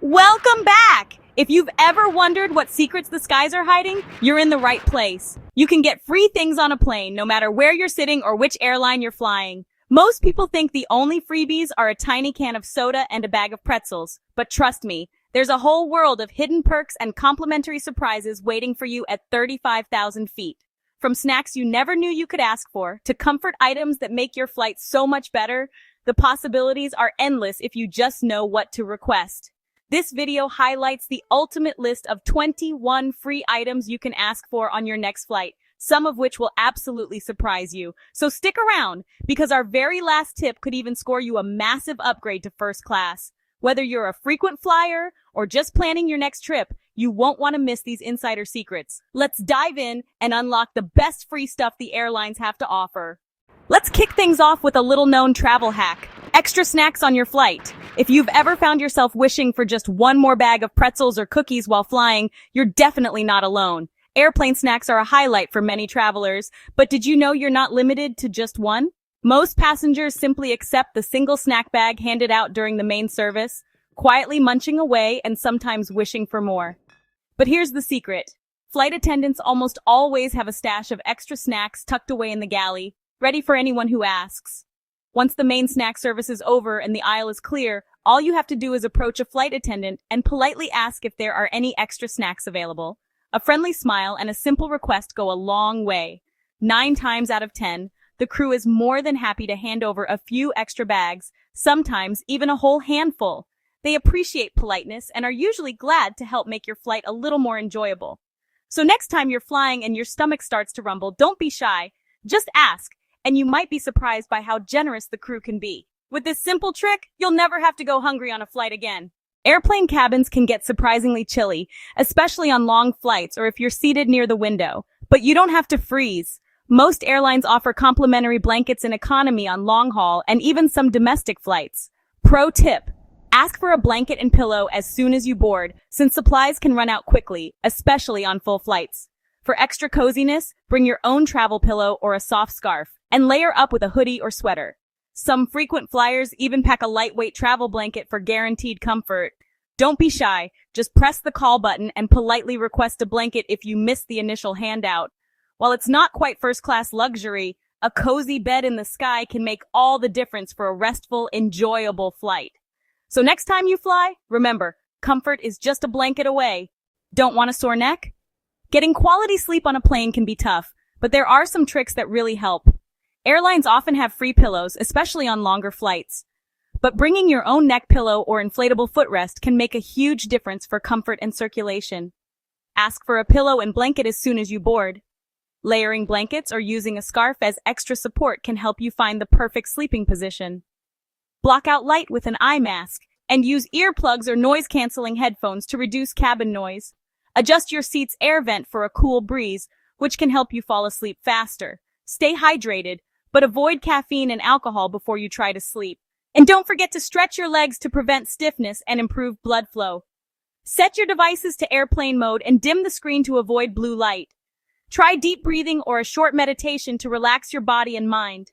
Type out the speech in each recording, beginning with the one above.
Welcome back! If you've ever wondered what secrets the skies are hiding, you're in the right place. You can get free things on a plane, no matter where you're sitting or which airline you're flying. Most people think the only freebies are a tiny can of soda and a bag of pretzels. But trust me, there's a whole world of hidden perks and complimentary surprises waiting for you at 35,000 feet. From snacks you never knew you could ask for, to comfort items that make your flight so much better, the possibilities are endless if you just know what to request. This video highlights the ultimate list of 21 free items you can ask for on your next flight, some of which will absolutely surprise you. So stick around, because our very last tip could even score you a massive upgrade to first class. Whether you're a frequent flyer or just planning your next trip, you won't want to miss these insider secrets. Let's dive in and unlock the best free stuff the airlines have to offer. Let's kick things off with a little-known travel hack: extra snacks on your flight. If you've ever found yourself wishing for just one more bag of pretzels or cookies while flying, you're definitely not alone. Airplane snacks are a highlight for many travelers, but did you know you're not limited to just one? Most passengers simply accept the single snack bag handed out during the main service, quietly munching away and sometimes wishing for more. But here's the secret. Flight attendants almost always have a stash of extra snacks tucked away in the galley, ready for anyone who asks. Once the main snack service is over and the aisle is clear, all you have to do is approach a flight attendant and politely ask if there are any extra snacks available. A friendly smile and a simple request go a long way. 9 times out of 10, the crew is more than happy to hand over a few extra bags, sometimes even a whole handful. They appreciate politeness and are usually glad to help make your flight a little more enjoyable. So next time you're flying and your stomach starts to rumble, don't be shy. Just ask, and you might be surprised by how generous the crew can be. With this simple trick, you'll never have to go hungry on a flight again. Airplane cabins can get surprisingly chilly, especially on long flights or if you're seated near the window. But you don't have to freeze. Most airlines offer complimentary blankets in economy on long haul and even some domestic flights. Pro tip: ask for a blanket and pillow as soon as you board, since supplies can run out quickly, especially on full flights. For extra coziness, bring your own travel pillow or a soft scarf, and layer up with a hoodie or sweater. Some frequent flyers even pack a lightweight travel blanket for guaranteed comfort. Don't be shy, just press the call button and politely request a blanket if you missed the initial handout. While it's not quite first-class luxury, a cozy bed in the sky can make all the difference for a restful, enjoyable flight. So next time you fly, remember, comfort is just a blanket away. Don't want a sore neck? Getting quality sleep on a plane can be tough, but there are some tricks that really help. Airlines often have free pillows, especially on longer flights. But bringing your own neck pillow or inflatable footrest can make a huge difference for comfort and circulation. Ask for a pillow and blanket as soon as you board. Layering blankets or using a scarf as extra support can help you find the perfect sleeping position. Block out light with an eye mask and use earplugs or noise-canceling headphones to reduce cabin noise. Adjust your seat's air vent for a cool breeze, which can help you fall asleep faster. Stay hydrated, but avoid caffeine and alcohol before you try to sleep. And don't forget to stretch your legs to prevent stiffness and improve blood flow. Set your devices to airplane mode and dim the screen to avoid blue light. Try deep breathing or a short meditation to relax your body and mind.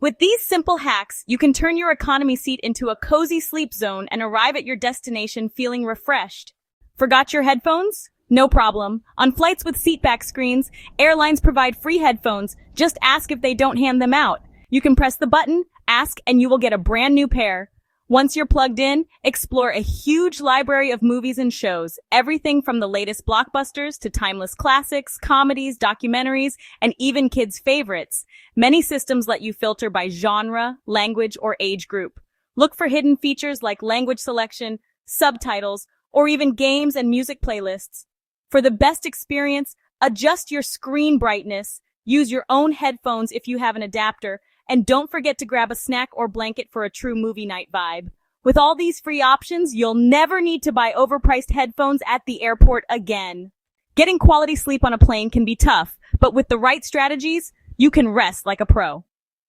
With these simple hacks, you can turn your economy seat into a cozy sleep zone and arrive at your destination feeling refreshed. Forgot your headphones? No problem. On flights with seatback screens, airlines provide free headphones. Just ask if they don't hand them out. You can press the button, ask, and you will get a brand new pair. Once you're plugged in, explore a huge library of movies and shows, everything from the latest blockbusters to timeless classics, comedies, documentaries, and even kids' favorites. Many systems let you filter by genre, language, or age group. Look for hidden features like language selection, subtitles, or even games and music playlists. For the best experience, adjust your screen brightness, use your own headphones if you have an adapter, and don't forget to grab a snack or blanket for a true movie night vibe. With all these free options, you'll never need to buy overpriced headphones at the airport again. Getting quality sleep on a plane can be tough, but with the right strategies, you can rest like a pro.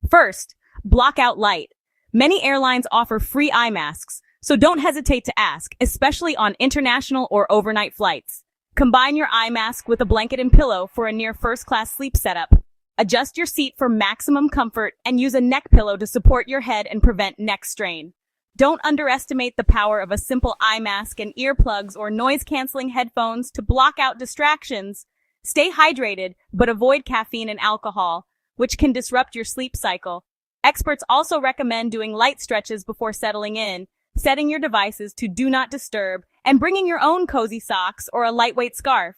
First, block out light. Many airlines offer free eye masks, so don't hesitate to ask, especially on international or overnight flights. Combine your eye mask with a blanket and pillow for a near first-class sleep setup. Adjust your seat for maximum comfort and use a neck pillow to support your head and prevent neck strain. Don't underestimate the power of a simple eye mask and earplugs or noise-canceling headphones to block out distractions. Stay hydrated, but avoid caffeine and alcohol, which can disrupt your sleep cycle. Experts also recommend doing light stretches before settling in, setting your devices to do not disturb, and bringing your own cozy socks or a lightweight scarf.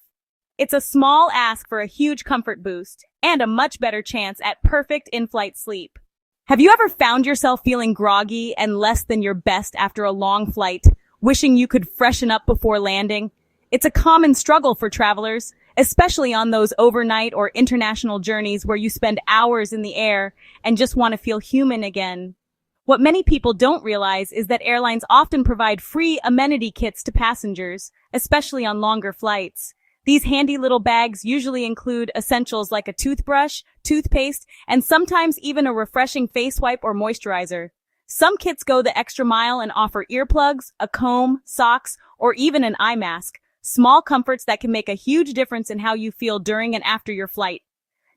It's a small ask for a huge comfort boost and a much better chance at perfect in-flight sleep. Have you ever found yourself feeling groggy and less than your best after a long flight, wishing you could freshen up before landing? It's a common struggle for travelers, especially on those overnight or international journeys where you spend hours in the air and just want to feel human again. What many people don't realize is that airlines often provide free amenity kits to passengers, especially on longer flights. These handy little bags usually include essentials like a toothbrush, toothpaste, and sometimes even a refreshing face wipe or moisturizer. Some kits go the extra mile and offer earplugs, a comb, socks, or even an eye mask. Small comforts that can make a huge difference in how you feel during and after your flight.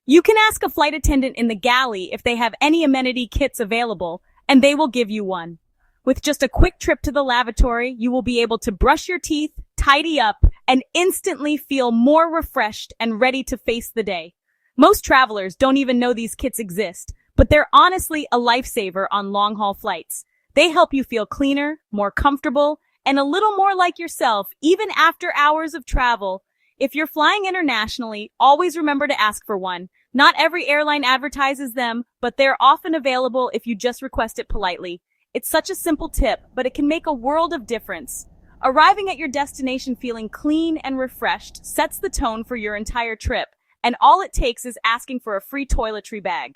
You can ask a flight attendant in the galley if they have any amenity kits available, and they will give you one. With just a quick trip to the lavatory, you will be able to brush your teeth, tidy up, and instantly feel more refreshed and ready to face the day. Most travelers don't even know these kits exist, but they're honestly a lifesaver on long-haul flights. They help you feel cleaner, more comfortable, and a little more like yourself, even after hours of travel. If you're flying internationally, always remember to ask for one. Not every airline advertises them, but they're often available if you just request it politely. It's such a simple tip, but it can make a world of difference. Arriving at your destination feeling clean and refreshed sets the tone for your entire trip, and all it takes is asking for a free toiletry bag.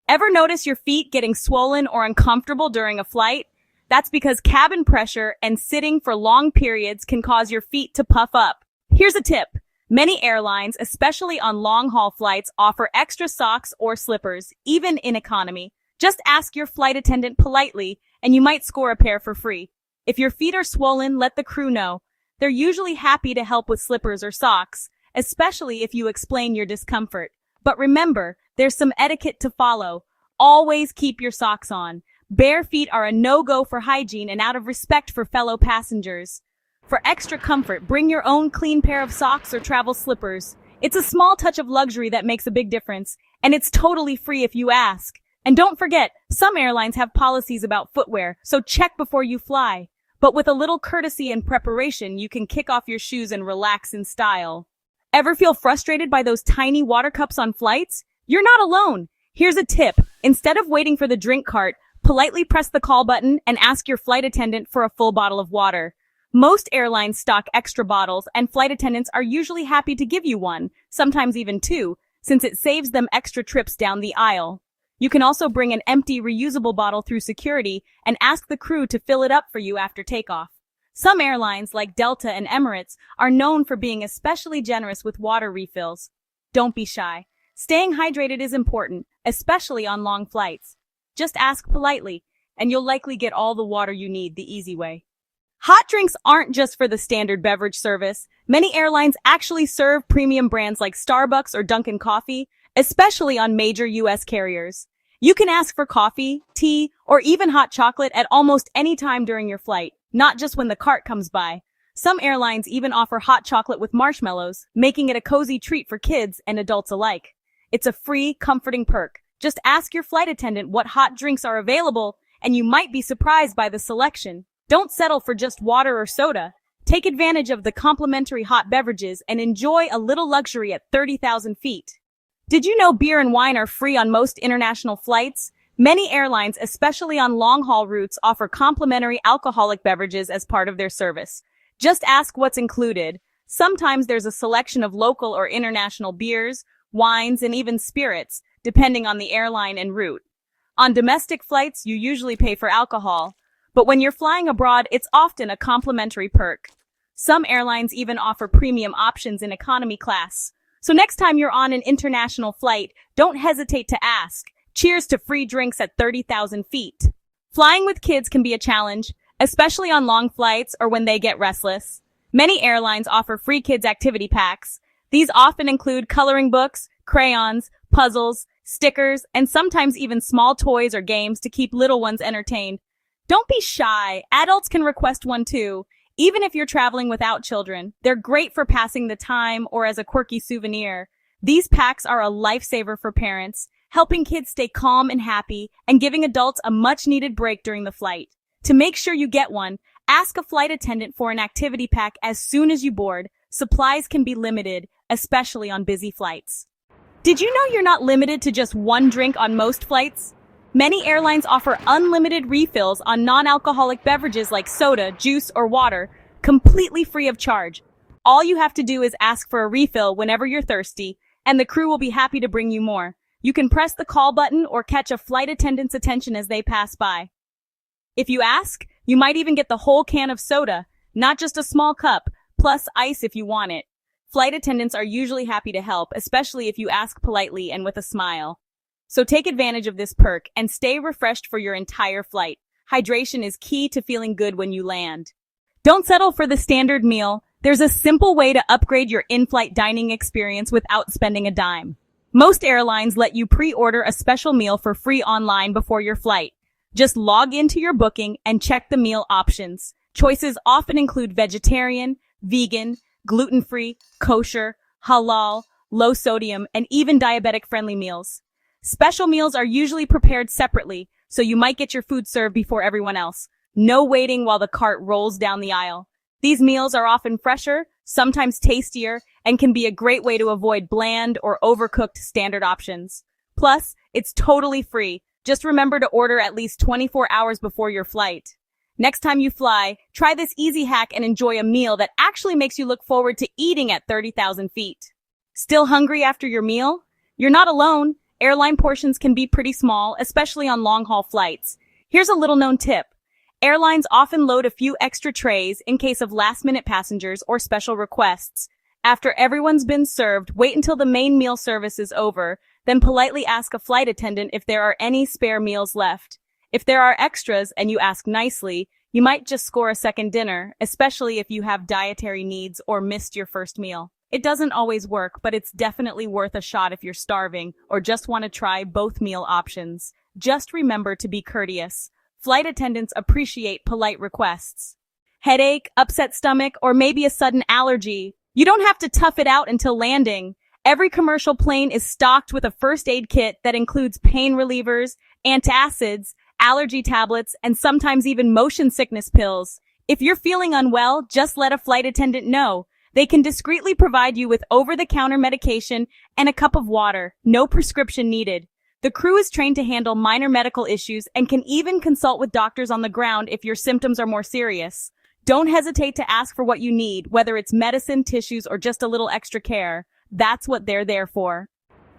Ever notice your feet getting swollen or uncomfortable during a flight? That's because cabin pressure and sitting for long periods can cause your feet to puff up. Here's a tip. Many airlines, especially on long-haul flights, offer extra socks or slippers, even in economy. Just ask your flight attendant politely, and you might score a pair for free. If your feet are swollen, let the crew know. They're usually happy to help with slippers or socks, especially if you explain your discomfort. But remember, there's some etiquette to follow. Always keep your socks on. Bare feet are a no-go for hygiene and out of respect for fellow passengers. For extra comfort, bring your own clean pair of socks or travel slippers. It's a small touch of luxury that makes a big difference, and it's totally free if you ask. And don't forget, some airlines have policies about footwear, so check before you fly. But with a little courtesy and preparation, you can kick off your shoes and relax in style. Ever feel frustrated by those tiny water cups on flights? You're not alone. Here's a tip. Instead of waiting for the drink cart, politely press the call button and ask your flight attendant for a full bottle of water. Most airlines stock extra bottles, and flight attendants are usually happy to give you one, sometimes even two, since it saves them extra trips down the aisle. You can also bring an empty, reusable bottle through security and ask the crew to fill it up for you after takeoff. Some airlines, like Delta and Emirates, are known for being especially generous with water refills. Don't be shy. Staying hydrated is important, especially on long flights. Just ask politely, and you'll likely get all the water you need the easy way. Hot drinks aren't just for the standard beverage service. Many airlines actually serve premium brands like Starbucks or Dunkin' Coffee, especially on major U.S. carriers. You can ask for coffee, tea, or even hot chocolate at almost any time during your flight, not just when the cart comes by. Some airlines even offer hot chocolate with marshmallows, making it a cozy treat for kids and adults alike. It's a free, comforting perk. Just ask your flight attendant what hot drinks are available, and you might be surprised by the selection. Don't settle for just water or soda. Take advantage of the complimentary hot beverages and enjoy a little luxury at 30,000 feet. Did you know beer and wine are free on most international flights? Many airlines, especially on long-haul routes, offer complimentary alcoholic beverages as part of their service. Just ask what's included. Sometimes there's a selection of local or international beers, wines, and even spirits, depending on the airline and route. On domestic flights, you usually pay for alcohol, but when you're flying abroad, it's often a complimentary perk. Some airlines even offer premium options in economy class. So next time you're on an international flight, don't hesitate to ask. Cheers to free drinks at 30,000 feet. Flying with kids can be a challenge, especially on long flights or when they get restless. Many airlines offer free kids activity packs. These often include coloring books, crayons, puzzles, stickers, and sometimes even small toys or games to keep little ones entertained. Don't be shy. Adults can request one too. Even if you're traveling without children, they're great for passing the time or as a quirky souvenir. These packs are a lifesaver for parents, helping kids stay calm and happy and giving adults a much-needed break during the flight. To make sure you get one, ask a flight attendant for an activity pack as soon as you board. Supplies can be limited, especially on busy flights. Did you know you're not limited to just one drink on most flights? Many airlines offer unlimited refills on non-alcoholic beverages like soda, juice, or water, completely free of charge. All you have to do is ask for a refill whenever you're thirsty, and the crew will be happy to bring you more. You can press the call button or catch a flight attendant's attention as they pass by. If you ask, you might even get the whole can of soda, not just a small cup, plus ice if you want it. Flight attendants are usually happy to help, especially if you ask politely and with a smile. So take advantage of this perk and stay refreshed for your entire flight. Hydration is key to feeling good when you land. Don't settle for the standard meal. There's a simple way to upgrade your in-flight dining experience without spending a dime. Most airlines let you pre-order a special meal for free online before your flight. Just log into your booking and check the meal options. Choices often include vegetarian, vegan, gluten-free, kosher, halal, low sodium, and even diabetic-friendly meals. Special meals are usually prepared separately, so you might get your food served before everyone else. No waiting while the cart rolls down the aisle. These meals are often fresher, sometimes tastier, and can be a great way to avoid bland or overcooked standard options. Plus, it's totally free. Just remember to order at least 24 hours before your flight. Next time you fly, try this easy hack and enjoy a meal that actually makes you look forward to eating at 30,000 feet. Still hungry after your meal? You're not alone. Airline portions can be pretty small, especially on long-haul flights. Here's a little-known tip. Airlines often load a few extra trays in case of last-minute passengers or special requests. After everyone's been served, wait until the main meal service is over, then politely ask a flight attendant if there are any spare meals left. If there are extras and you ask nicely, you might just score a second dinner, especially if you have dietary needs or missed your first meal. It doesn't always work, but it's definitely worth a shot if you're starving or just want to try both meal options. Just remember to be courteous. Flight attendants appreciate polite requests. Headache, upset stomach, or maybe a sudden allergy. You don't have to tough it out until landing. Every commercial plane is stocked with a first aid kit that includes pain relievers, antacids, allergy tablets, and sometimes even motion sickness pills. If you're feeling unwell, just let a flight attendant know. They can discreetly provide you with over-the-counter medication and a cup of water. No prescription needed. The crew is trained to handle minor medical issues and can even consult with doctors on the ground if your symptoms are more serious. Don't hesitate to ask for what you need, whether it's medicine, tissues, or just a little extra care. That's what they're there for.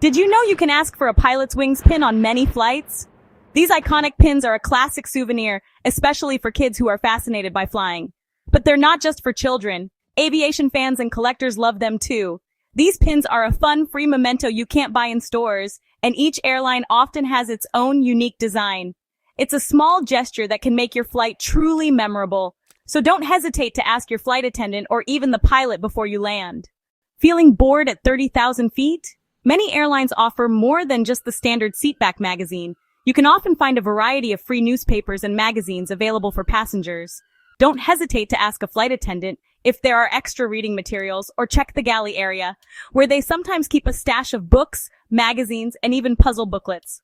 Did you know you can ask for a pilot's wings pin on many flights? These iconic pins are a classic souvenir, especially for kids who are fascinated by flying. But they're not just for children. Aviation fans and collectors love them too. These pins are a fun, free memento you can't buy in stores, and each airline often has its own unique design. It's a small gesture that can make your flight truly memorable. So don't hesitate to ask your flight attendant or even the pilot before you land. Feeling bored at 30,000 feet? Many airlines offer more than just the standard seatback magazine. You can often find a variety of free newspapers and magazines available for passengers. Don't hesitate to ask a flight attendant if there are extra reading materials, or check the galley area, where they sometimes keep a stash of books, magazines, and even puzzle booklets.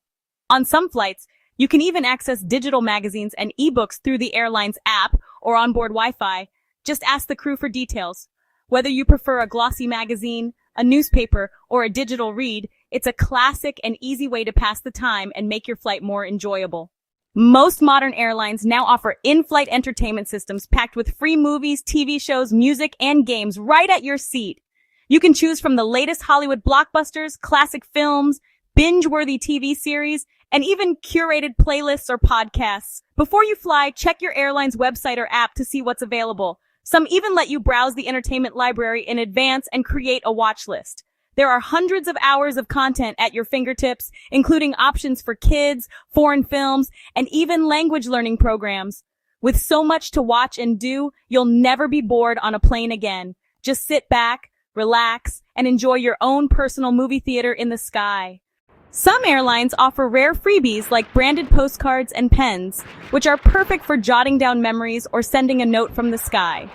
On some flights, you can even access digital magazines and ebooks through the airline's app or onboard Wi-Fi. Just ask the crew for details. Whether you prefer a glossy magazine, a newspaper, or a digital read, it's a classic and easy way to pass the time and make your flight more enjoyable. Most modern airlines now offer in-flight entertainment systems packed with free movies, TV shows, music, and games right at your seat. You can choose from the latest Hollywood blockbusters, classic films, binge-worthy TV series, and even curated playlists or podcasts. Before you fly, check your airline's website or app to see what's available. Some even let you browse the entertainment library in advance and create a watch list. There are hundreds of hours of content at your fingertips, including options for kids, foreign films, and even language learning programs. With so much to watch and do, you'll never be bored on a plane again. Just sit back, relax, and enjoy your own personal movie theater in the sky. Some airlines offer rare freebies like branded postcards and pens, which are perfect for jotting down memories or sending a note from the sky.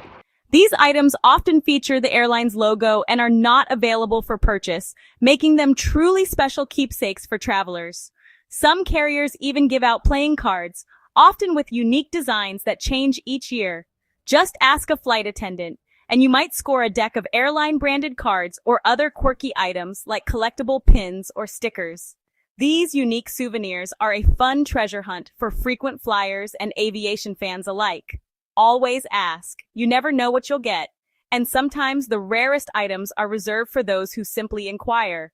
These items often feature the airline's logo and are not available for purchase, making them truly special keepsakes for travelers. Some carriers even give out playing cards, often with unique designs that change each year. Just ask a flight attendant, and you might score a deck of airline-branded cards or other quirky items like collectible pins or stickers. These unique souvenirs are a fun treasure hunt for frequent flyers and aviation fans alike. Always ask. You never know what you'll get. And sometimes the rarest items are reserved for those who simply inquire.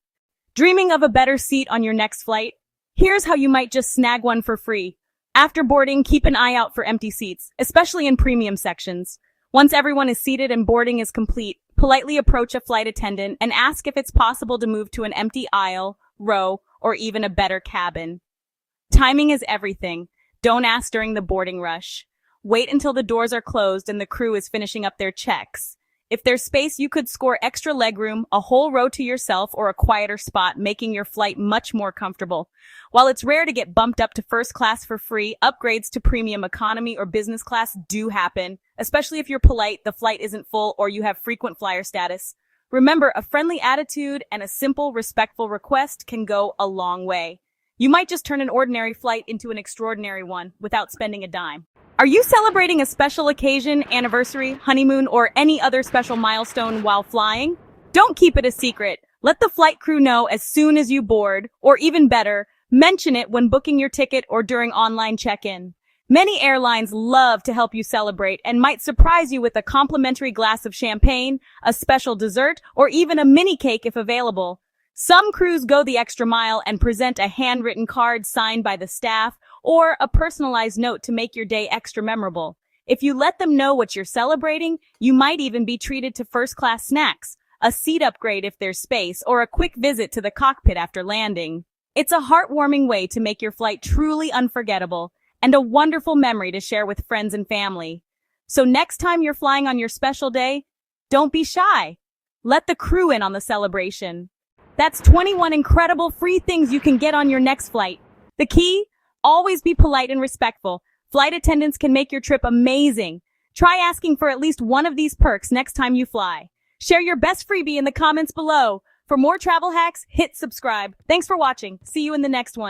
Dreaming of a better seat on your next flight? Here's how you might just snag one for free. After boarding, keep an eye out for empty seats, especially in premium sections. Once everyone is seated and boarding is complete, politely approach a flight attendant and ask if it's possible to move to an empty aisle, row, or even a better cabin. Timing is everything. Don't ask during the boarding rush. Wait until the doors are closed and the crew is finishing up their checks. If there's space, you could score extra legroom, a whole row to yourself, or a quieter spot, making your flight much more comfortable. While it's rare to get bumped up to first class for free, upgrades to premium economy or business class do happen, especially if you're polite, the flight isn't full, or you have frequent flyer status. Remember, a friendly attitude and a simple, respectful request can go a long way. You might just turn an ordinary flight into an extraordinary one without spending a dime. Are you celebrating a special occasion, anniversary, honeymoon, or any other special milestone while flying? Don't keep it a secret. Let the flight crew know as soon as you board, or even better, mention it when booking your ticket or during online check-in. Many airlines love to help you celebrate and might surprise you with a complimentary glass of champagne, a special dessert, or even a mini cake if available. Some crews go the extra mile and present a handwritten card signed by the staff or a personalized note to make your day extra memorable. If you let them know what you're celebrating, you might even be treated to first-class snacks, a seat upgrade if there's space, or a quick visit to the cockpit after landing. It's a heartwarming way to make your flight truly unforgettable and a wonderful memory to share with friends and family. So next time you're flying on your special day, don't be shy. Let the crew in on the celebration. That's 21 incredible free things you can get on your next flight. The key? Always be polite and respectful. Flight attendants can make your trip amazing. Try asking for at least one of these perks next time you fly. Share your best freebie in the comments below. For more travel hacks, hit subscribe. Thanks for watching. See you in the next one.